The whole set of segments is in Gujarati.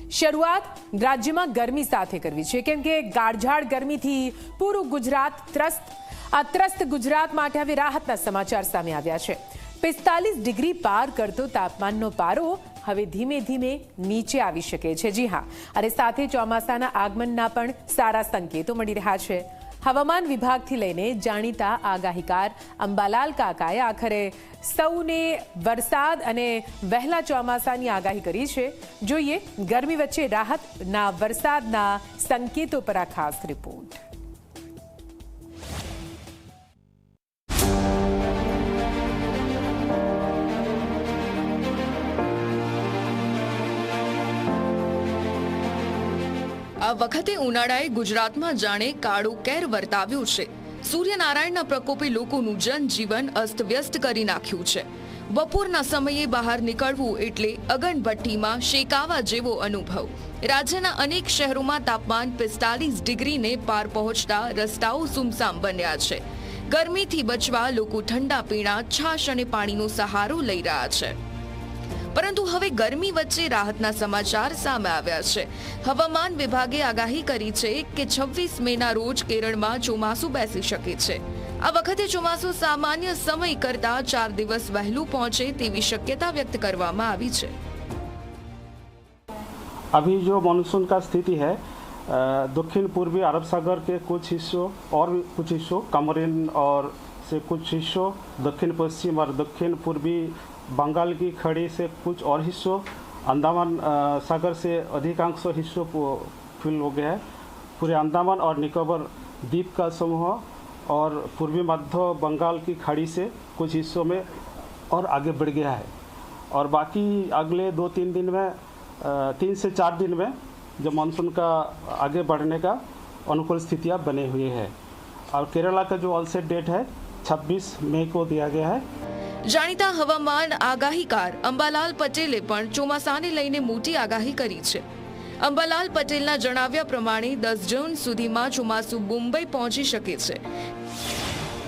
શરૂઆત રાજ્યમાં ગરમી સાથે કરવી છે, કેમ કે ગાઢઝાળ ગરમીથી પૂરું ગુજરાત ત્રસ્ત ગુજરાત માટે હવે રાહતના સમાચાર સામે આવ્યા છે। 45 ડિગ્રી પાર કરતો તાપમાનનો પારો હવે ધીમે ધીમે નીચે આવી શકે છે। જી હા, અને સાથે ચોમાસાના આગમનના પણ સારા સંકેતો મળી રહ્યા છે। હવામાન વિભાગથી લઈને જાણીતા આગાહીકાર અંબાલાલ કાકાએ આખરે સૌને વરસાદ અને વહેલા ચોમાસાની આગાહી કરી છે। જોઈએ ગરમી વચ્ચે રાહતના વરસાદના સંકેતો પર આ ખાસ રિપોર્ટ। આ વખતે ઉનાળાએ ગુજરાતમાં જાણે કાળું કેર વર્તાવ્યું છે। સૂર્યનારાયણના પ્રકોપે લોકોનું જનજીવન અસ્તવ્યસ્ત કરી નાખ્યું છે। બપોરના સમયે બહાર નીકળવું એટલે અગનભઠ્ઠીમાં શેકાવા જેવો અનુભવ। રાજ્યના અનેક શહેરોમાં તાપમાન 45 ડિગ્રીને પાર પહોંચતા રસ્તાઓ સુમસામ બન્યા છે। ગરમીથી બચવા લોકો ઠંડા પીણા, છાશ અને પાણીનો સહારો લઈ રહ્યા છે। પરંતુ હવે ગરમી વચ્ચે રાહતના સમાચાર સામે આવ્યા છે। હવામાન વિભાગે આગાહી કરી છે કે 26 મેના રોજ કેરળમાં ચોમાસું બેસી શકે છે। આ વખતે ચોમાસું સામાન્ય સમય કરતા 4 દિવસ વહેલું પહોંચે તેવી શક્યતા વ્યક્ત કરવામાં આવી છે। अभी जो मानसून का स्थिति है, दक्षिण पूर्वी अरब सागर के कुछ हिस्सों और कुछ हिस्सों, कमरिन और से कुछ हिस्सों, दक्षिण पश्चिम और दक्षिण पूर्वी बंगाल की खाड़ी से कुछ और हिस्सों, अंडमान सागर से अधिकांश हिस्सों फिल हो गया है। पूरे अंडमान और निकोबार द्वीप का समूह और पूर्वी मध्य बंगाल की खाड़ी से कुछ हिस्सों में और आगे बढ़ गया है। और बाकी अगले 2-3 दिन में 3 से 4 दिन में जो मानसून का आगे बढ़ने का अनुकूल स्थितियाँ बने हुए हैं। और केरला का जो ऑनसेट डेट है 26 मई को दिया गया है। જાણીતા હવામાન આગાહીકાર અંબાલાલ પટેલે પણ ચોમાસાને લઈને મોટી આગાહી કરી છે। અંબાલાલ પટેલના જણાવ્યા પ્રમાણે 10 જૂન સુધીમાં ચોમાસું મુંબઈ પહોંચી શકે છે,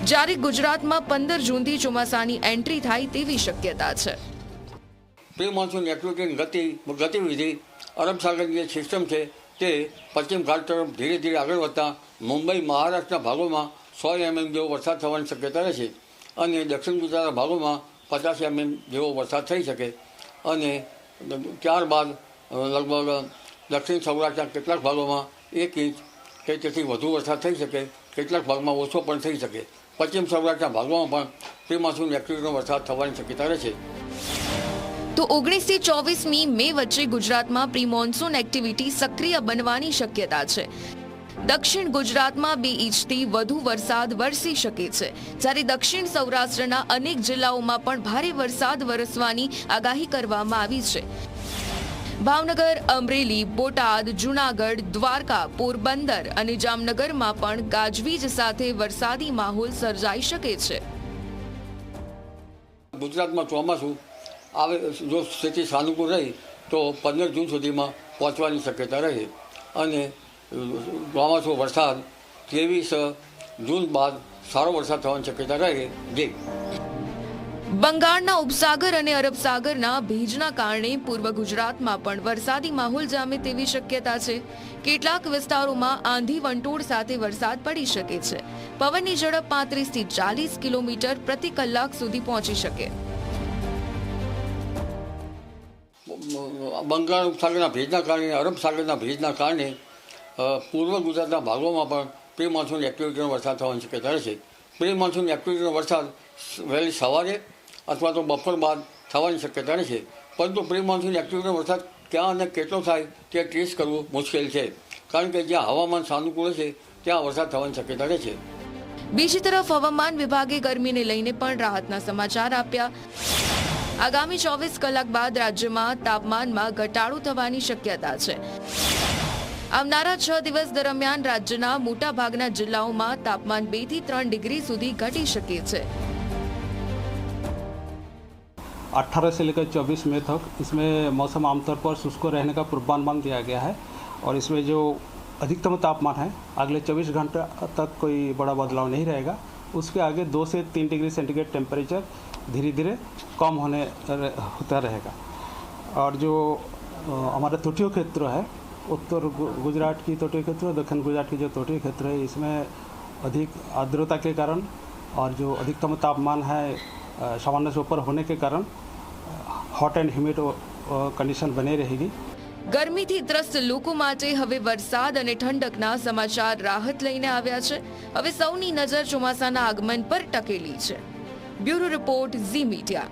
જ્યારે ગુજરાતમાં 15 જૂનથી ચોમાસાની એન્ટ્રી થાય તેવી શક્યતા છે। પ્રી મોન્સૂન એક્ટિવિટીની ગતિવિધિ અરબ સાગરની જે સિસ્ટમ છે તે પશ્ચિમ ઘાટ તરફ ધીરે ધીરે આગળ વધતા મુંબઈ, મહારાષ્ટ્રના ભાગોમાં 100 mm જેવો વરસાદ થવાની શક્યતા રહે છે અને દક્ષિણ ગુજરાતના ભાગોમાં 50 mm જેવો વરસાદ થઈ શકે અને ત્યારબાદ લગભગ દક્ષિણ સૌરાષ્ટ્રના કેટલાક ભાગોમાં 1 ઇંચ કે તેથી વધુ વરસાદ થઈ શકે, કેટલાક ભાગમાં ઓછો પણ થઈ શકે। પશ્ચિમ સૌરાષ્ટ્રના ભાગોમાં પણ પ્રી મોન્સૂન એક્ટિવિટીનો વરસાદ થવાની શક્યતા રહે છે। તો 19 થી 24મી મે વચ્ચે ગુજરાતમાં પ્રી મોન્સૂન એક્ટિવિટી સક્રિય બનવાની શક્યતા છે। દક્ષિણ ગુજરાતમાં 2 ઇંચથી વધુ વરસાદ વરસી શકે છે, જ્યારે દક્ષિણ સૌરાષ્ટ્રના અનેક જિલ્લાઓમાં પણ ભારે વરસાદ વરસવાની આગાહી કરવામાં આવી છે। ભાવનગર, અમરેલી, બોટાદ, જૂનાગઢ, દ્વારકા, પોરબંદર અને જામનગરમાં પણ ગાજવીજ સાથે વરસાદી માહોલ સર્જાઈ શકે છે। ગુજરાતમાં ચોમાસું આવે જો સ્થિતિ સાનુકૂળ રહી તો 15 જૂન સુધીમાં પહોંચવાની શક્યતા રહે અને ચોમાસું વરસાદ 23 જૂન બાદ સારો વરસાદ થવાની શક્યતા રહે। બંગાળના ઉપસાગર અને અરબ સાગરના ભેજના કારણે પૂર્વ ગુજરાતમાં પણ વરસાદી માહોલ જામે તેવી શક્યતા છે। કેટલાક વિસ્તારોમાં આંધી વંટોળ સાથે વરસાદ પડી શકે છે। પવનની ઝડપ 35 થી 40 કિલોમીટર પ્રતિ કલાક સુધી પહોંચી શકે। બંગાળ ઉપસાગરના ભેજના કારણે, અરબ સાગરના ભેજના કારણે પૂર્વ ગુજરાતના ભાગોમાં પણ પ્રી મોન્સૂન એક્ટિવિટીનો વરસાદ થવાની શક્યતા રહેશે। પ્રી મોન્સૂન એક્ટિવિટીનો વરસાદ વહેલી સવારે અથવા તો બપોર બાદ થવાની શક્યતા રહેશે, પરંતુ પ્રી મોન્સૂન એક્ટિવિટીનો વરસાદ ક્યાં અને કેટલો થાય તે ટ્રેસ કરવું મુશ્કેલ છે, કારણ કે જ્યાં હવામાન સાનુકૂળ છે ત્યાં વરસાદ થવાની શક્યતા રહેશે। બીજી તરફ હવામાન વિભાગે ગરમીને લઈને પણ રાહતના સમાચાર આપ્યા। આગામી 24 કલાક બાદ રાજ્યમાં તાપમાનમાં ઘટાડો થવાની શક્યતા છે। આવનારા 6 દિવસ દરમિયાન રાજ્યના મોટા ભાગના જિલ્લાઓમાં તાપમાન 2 થી 3 ડિગ્રી સુધી ઘટી શકે છે। 18 से लेकर 24 मई तक इसमें मौसम आमतौर पर शुष्क रहने का पूर्वानुमान दिया गया है और इसमें जो अधिकतम तापमान है अगले 24 घंटे तक कोई बड़ा बदलाव नहीं रहेगा। उसके आगे 2 से 3 डिग्री सेंटीग्रेड टेम्परेचर धीरे धीरे कम होता रहेगा। और जो हमारे तटीय क्षेत्र है, उत्तर गुजरात की तटीय क्षेत्र, दक्षिण गुजरात की जो तटीय क्षेत्र है, इसमें अधिक आर्द्रता के कारण और जो अधिकतम तापमान है सामान्य से ऊपर होने के कारण हॉट एंड ह्यूमिड कंडीशन बनी रहेगी। ગરમીથી ત્રસ્ત લોકો માટે હવે વરસાદ અને ઠંડકના સમાચાર રાહત લઈને આવ્યા છે। હવે સૌની નજર ચોમાસાના આગમન પર ટકેલી છે। Bureau report Zee media.